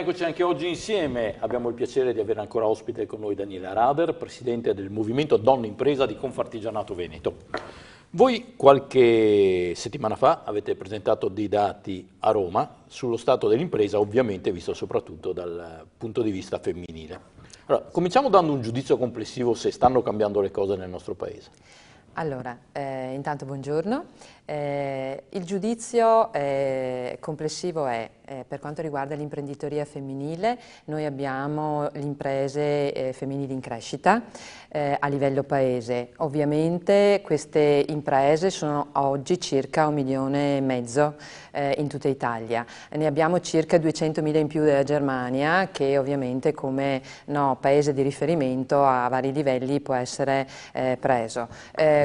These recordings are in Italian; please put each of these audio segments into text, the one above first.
bene, eccoci anche oggi insieme. Abbiamo il piacere di avere ancora ospite con noi Daniela Rader, presidente del Movimento Donna Impresa di Confartigianato Veneto. Voi qualche settimana fa avete presentato dei dati a Roma sullo stato dell'impresa, ovviamente visto soprattutto dal punto di vista femminile. Allora, cominciamo dando un giudizio complessivo se stanno cambiando le cose nel nostro paese. Allora, intanto buongiorno. Il giudizio complessivo è, per quanto riguarda l'imprenditoria femminile, noi abbiamo le imprese femminili in crescita a livello paese. Ovviamente queste imprese sono oggi circa 1,5 milioni in tutta Italia. Ne abbiamo circa 200.000 in più della Germania, che ovviamente come paese di riferimento a vari livelli può essere preso.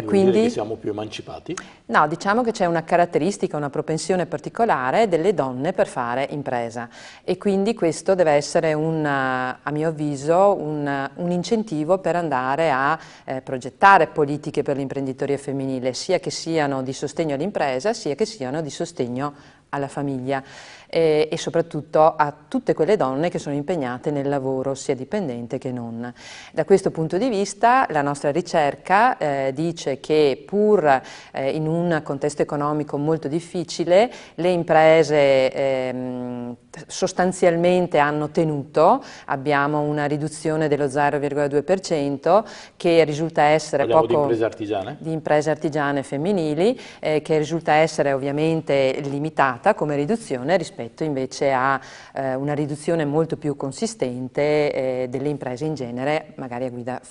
Quindi dire che siamo più emancipati? No, diciamo che c'è una caratteristica, una propensione particolare delle donne per fare impresa e quindi questo deve essere a mio avviso un incentivo per andare a progettare politiche per l'imprenditoria femminile, sia che siano di sostegno all'impresa, sia che siano di sostegno alla famiglia e soprattutto a tutte quelle donne che sono impegnate nel lavoro sia dipendente che non. Da questo punto di vista la nostra ricerca dice che pur in un contesto economico molto difficile le imprese sostanzialmente hanno tenuto, abbiamo una riduzione dello 0,2% che risulta essere Parliamo di imprese artigiane? Di imprese artigiane femminili che risulta essere ovviamente limitata come riduzione rispetto invece a una riduzione molto più consistente delle imprese in genere, magari a guida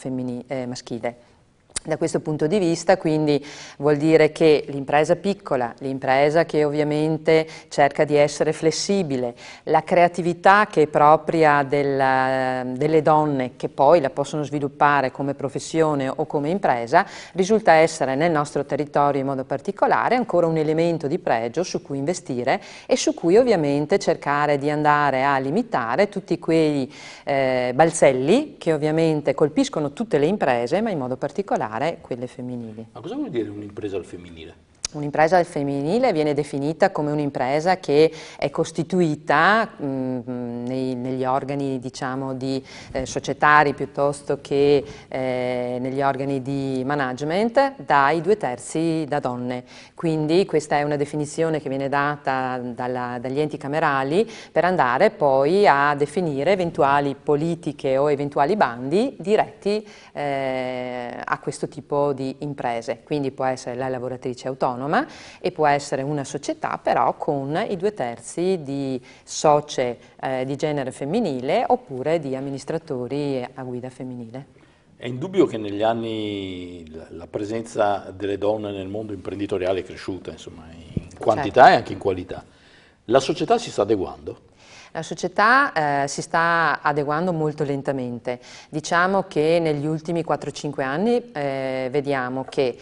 maschile. Da questo punto di vista quindi vuol dire che l'impresa piccola, l'impresa che ovviamente cerca di essere flessibile, la creatività che è propria delle donne che poi la possono sviluppare come professione o come impresa, risulta essere nel nostro territorio in modo particolare ancora un elemento di pregio su cui investire e su cui ovviamente cercare di andare a limitare tutti quei balzelli che ovviamente colpiscono tutte le imprese ma in modo particolare quelle femminili. Ma cosa vuol dire un'impresa al femminile? Un'impresa al femminile viene definita come un'impresa che è costituita negli organi diciamo di societari piuttosto che negli organi di management dai 2/3 da donne. Quindi questa è una definizione che viene data dagli enti camerali per andare poi a definire eventuali politiche o eventuali bandi diretti a questo tipo di imprese. Quindi può essere la lavoratrice autonoma e può essere una società però con i 2/3 di socie di genere femminile oppure di amministratori a guida femminile. È indubbio che negli anni la presenza delle donne nel mondo imprenditoriale è cresciuta, insomma, in quantità e anche in qualità. La società si sta adeguando? La società si sta adeguando molto lentamente. Diciamo che negli ultimi 4-5 anni vediamo che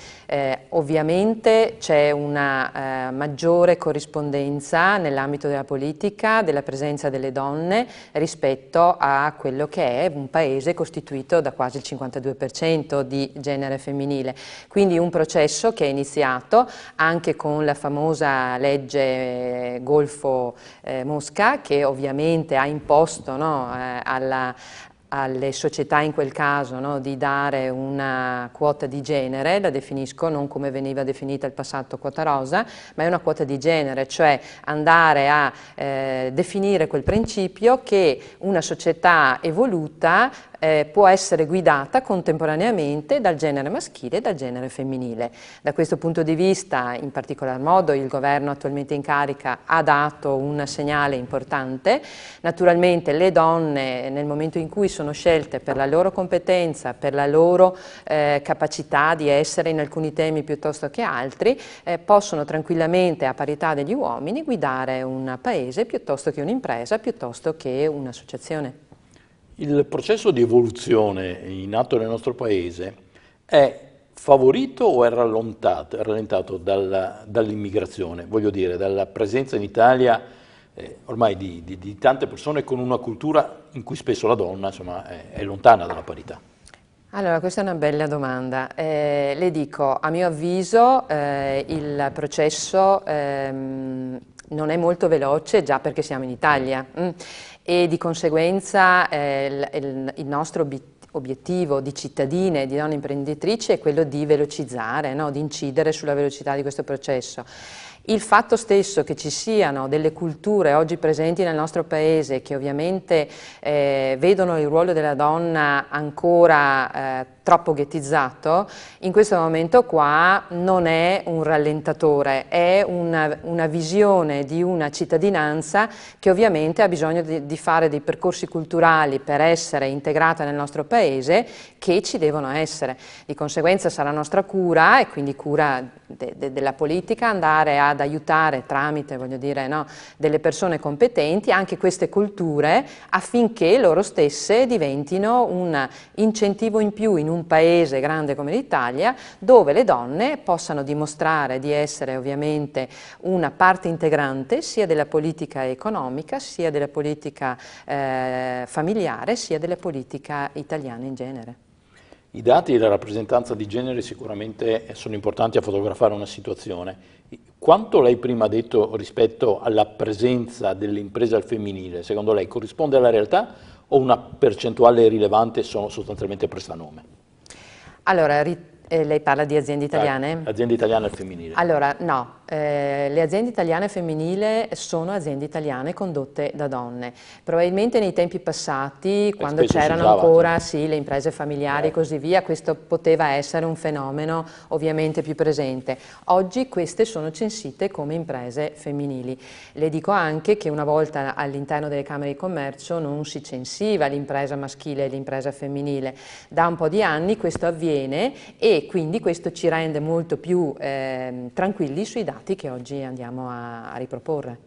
ovviamente c'è una maggiore corrispondenza nell'ambito della politica della presenza delle donne rispetto a quello che è un paese costituito da quasi il 52% di genere femminile. Quindi un processo che è iniziato anche con la famosa legge Golfo-Mosca che ovviamente ha imposto alle società in quel caso di dare una quota di genere, la definisco non come veniva definita il passato quota rosa, ma è una quota di genere, cioè andare a definire quel principio che una società evoluta può essere guidata contemporaneamente dal genere maschile e dal genere femminile. Da questo punto di vista, in particolar modo, il governo attualmente in carica ha dato un segnale importante. Naturalmente le donne, nel momento in cui sono scelte per la loro competenza, per la loro capacità di essere in alcuni temi piuttosto che altri, possono tranquillamente, a parità degli uomini, guidare un paese piuttosto che un'impresa, piuttosto che un'associazione. Il processo di evoluzione in atto nel nostro paese è favorito o è rallentato dall'immigrazione? Voglio dire, dalla presenza in Italia ormai di tante persone con una cultura in cui spesso la donna insomma, è lontana dalla parità. Allora, questa è una bella domanda. Le dico, a mio avviso il processo non è molto veloce già perché siamo in Italia e di conseguenza il nostro obiettivo di cittadine e di donne imprenditrici è quello di velocizzare, no? Di incidere sulla velocità di questo processo. Il fatto stesso che ci siano delle culture oggi presenti nel nostro paese che ovviamente vedono il ruolo della donna ancora troppo ghettizzato, in questo momento qua non è un rallentatore, è una visione di una cittadinanza che ovviamente ha bisogno di fare dei percorsi culturali per essere integrata nel nostro paese che ci devono essere. Di conseguenza sarà nostra cura e quindi cura della politica andare ad aiutare tramite, voglio dire, no, delle persone competenti anche queste culture affinché loro stesse diventino un incentivo in più in un paese grande come l'Italia, dove le donne possano dimostrare di essere ovviamente una parte integrante sia della politica economica, sia della politica familiare, sia della politica italiana in genere. I dati e la rappresentanza di genere sicuramente sono importanti a fotografare una situazione. Quanto lei prima ha detto rispetto alla presenza delle imprese al femminile, secondo lei corrisponde alla realtà o una percentuale rilevante sono sostanzialmente prestanome? Allora, lei parla di aziende italiane? Aziende italiane al femminile. Allora, no, le aziende italiane femminile sono aziende italiane condotte da donne. Probabilmente nei tempi passati, quando c'erano ancora sì, le imprese familiari e così via, questo poteva essere un fenomeno ovviamente più presente. Oggi queste sono censite come imprese femminili. Le dico anche che una volta all'interno delle Camere di Commercio non si censiva l'impresa maschile e l'impresa femminile. Da un po' di anni questo avviene e quindi questo ci rende molto più tranquilli sui dati che oggi andiamo a riproporre.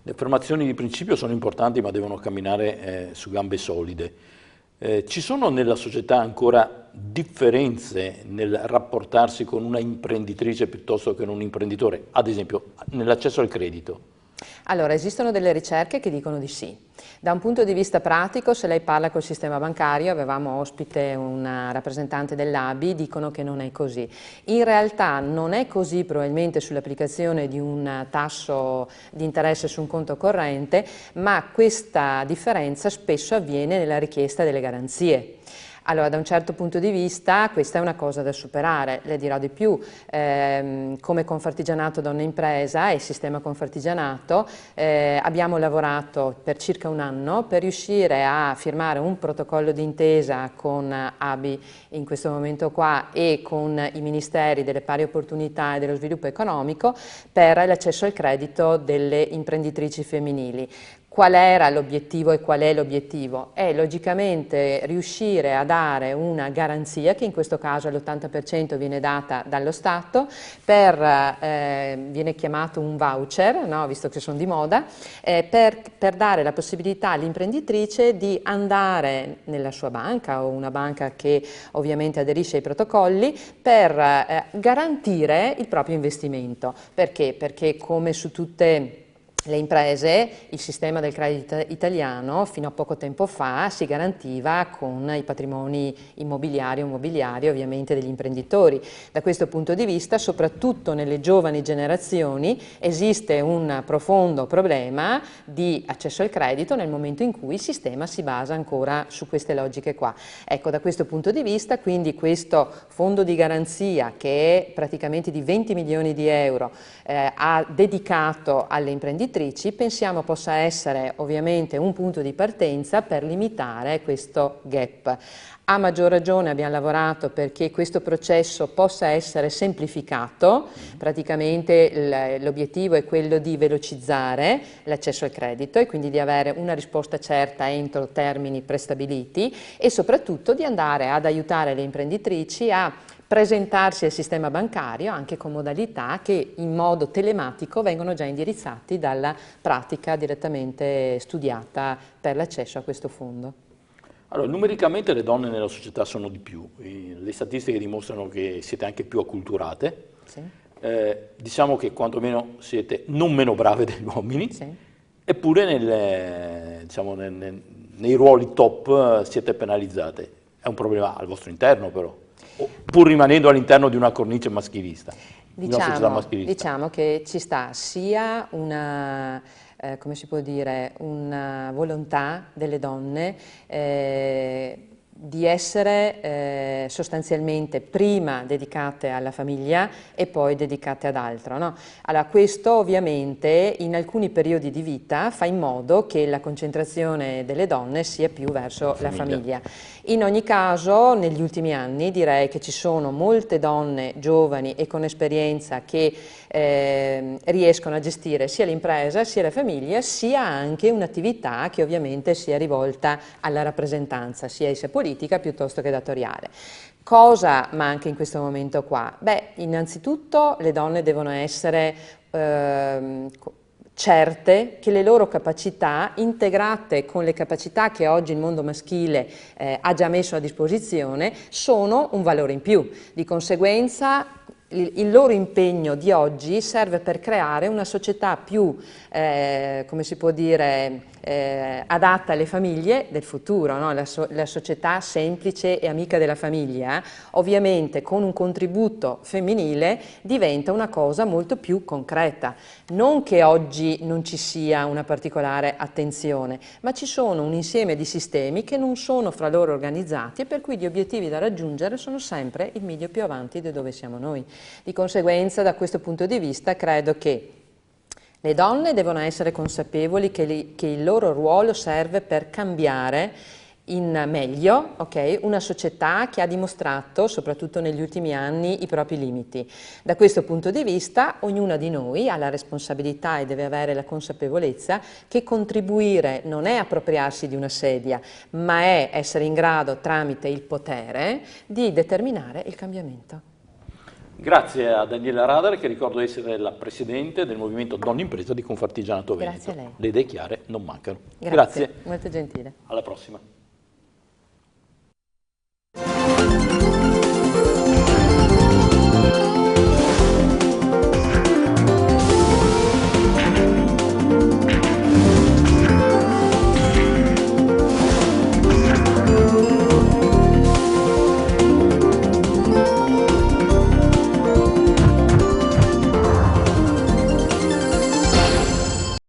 Le affermazioni di principio sono importanti ma devono camminare su gambe solide. Ci sono nella società ancora differenze nel rapportarsi con una imprenditrice piuttosto che con un imprenditore, ad esempio nell'accesso al credito? Allora, esistono delle ricerche che dicono di sì. Da un punto di vista pratico, se lei parla col sistema bancario, avevamo ospite una rappresentante dell'ABI, dicono che non è così. In realtà non è così probabilmente sull'applicazione di un tasso di interesse su un conto corrente, ma questa differenza spesso avviene nella richiesta delle garanzie. Allora, da un certo punto di vista questa è una cosa da superare, le dirò di più, come Confartigianato Donna Impresa e Sistema Confartigianato abbiamo lavorato per circa un anno per riuscire a firmare un protocollo d'intesa con ABI in questo momento qua e con i ministeri delle pari opportunità e dello sviluppo economico per l'accesso al credito delle imprenditrici femminili. Qual era l'obiettivo e qual è l'obiettivo? È logicamente riuscire a dare una garanzia, che in questo caso all'80% viene data dallo Stato, viene chiamato un voucher, no? Visto che sono di moda, per dare la possibilità all'imprenditrice di andare nella sua banca o una banca che ovviamente aderisce ai protocolli per garantire il proprio investimento. Perché? Perché come su tutte le imprese, il sistema del credito italiano fino a poco tempo fa si garantiva con i patrimoni immobiliari o mobiliari ovviamente degli imprenditori. Da questo punto di vista, soprattutto nelle giovani generazioni, esiste un profondo problema di accesso al credito nel momento in cui il sistema si basa ancora su queste logiche qua. Ecco, da questo punto di vista, quindi questo fondo di garanzia che è praticamente di 20 milioni di euro ha dedicato alle imprenditrici, pensiamo possa essere ovviamente un punto di partenza per limitare questo gap. A maggior ragione abbiamo lavorato perché questo processo possa essere semplificato, praticamente l'obiettivo è quello di velocizzare l'accesso al credito e quindi di avere una risposta certa entro termini prestabiliti e soprattutto di andare ad aiutare le imprenditrici a presentarsi al sistema bancario anche con modalità che in modo telematico vengono già indirizzati dalla pratica direttamente studiata per l'accesso a questo fondo. Allora, numericamente le donne nella società sono di più, le statistiche dimostrano che siete anche più acculturate, sì. Diciamo che quantomeno siete non meno brave degli uomini, sì. Eppure nei ruoli top siete penalizzate. È un problema al vostro interno però, pur rimanendo all'interno di una cornice maschilista. di una società maschilista? Diciamo che ci sta sia una, come si può dire, una volontà delle donne di essere sostanzialmente prima dedicate alla famiglia e poi dedicate ad altro, no? Allora, questo ovviamente in alcuni periodi di vita fa in modo che la concentrazione delle donne sia più verso la famiglia. In ogni caso, negli ultimi anni direi che ci sono molte donne giovani e con esperienza che riescono a gestire sia l'impresa sia la famiglia, sia anche un'attività che ovviamente sia rivolta alla rappresentanza, sia essa politica piuttosto che datoriale. Cosa manca in questo momento qua? Beh, innanzitutto le donne devono essere certe che le loro capacità, integrate con le capacità che oggi il mondo maschile ha già messo a disposizione, sono un valore in più. Di conseguenza il loro impegno di oggi serve per creare una società più, come si può dire, adatta alle famiglie del futuro, no? La società semplice e amica della famiglia, ovviamente con un contributo femminile diventa una cosa molto più concreta. Non che oggi non ci sia una particolare attenzione, ma ci sono un insieme di sistemi che non sono fra loro organizzati e per cui gli obiettivi da raggiungere sono sempre il miglio più avanti di dove siamo noi. Di conseguenza, da questo punto di vista, credo che le donne devono essere consapevoli che il loro ruolo serve per cambiare in meglio, okay, una società che ha dimostrato, soprattutto negli ultimi anni, i propri limiti. Da questo punto di vista, ognuna di noi ha la responsabilità e deve avere la consapevolezza che contribuire non è appropriarsi di una sedia, ma è essere in grado, tramite il potere, di determinare il cambiamento. Grazie a Daniela Radar, che ricordo essere la presidente del movimento Donne Impresa di Confartigianato Veneto. Grazie a lei. Le idee chiare non mancano. Grazie. Molto gentile. Alla prossima.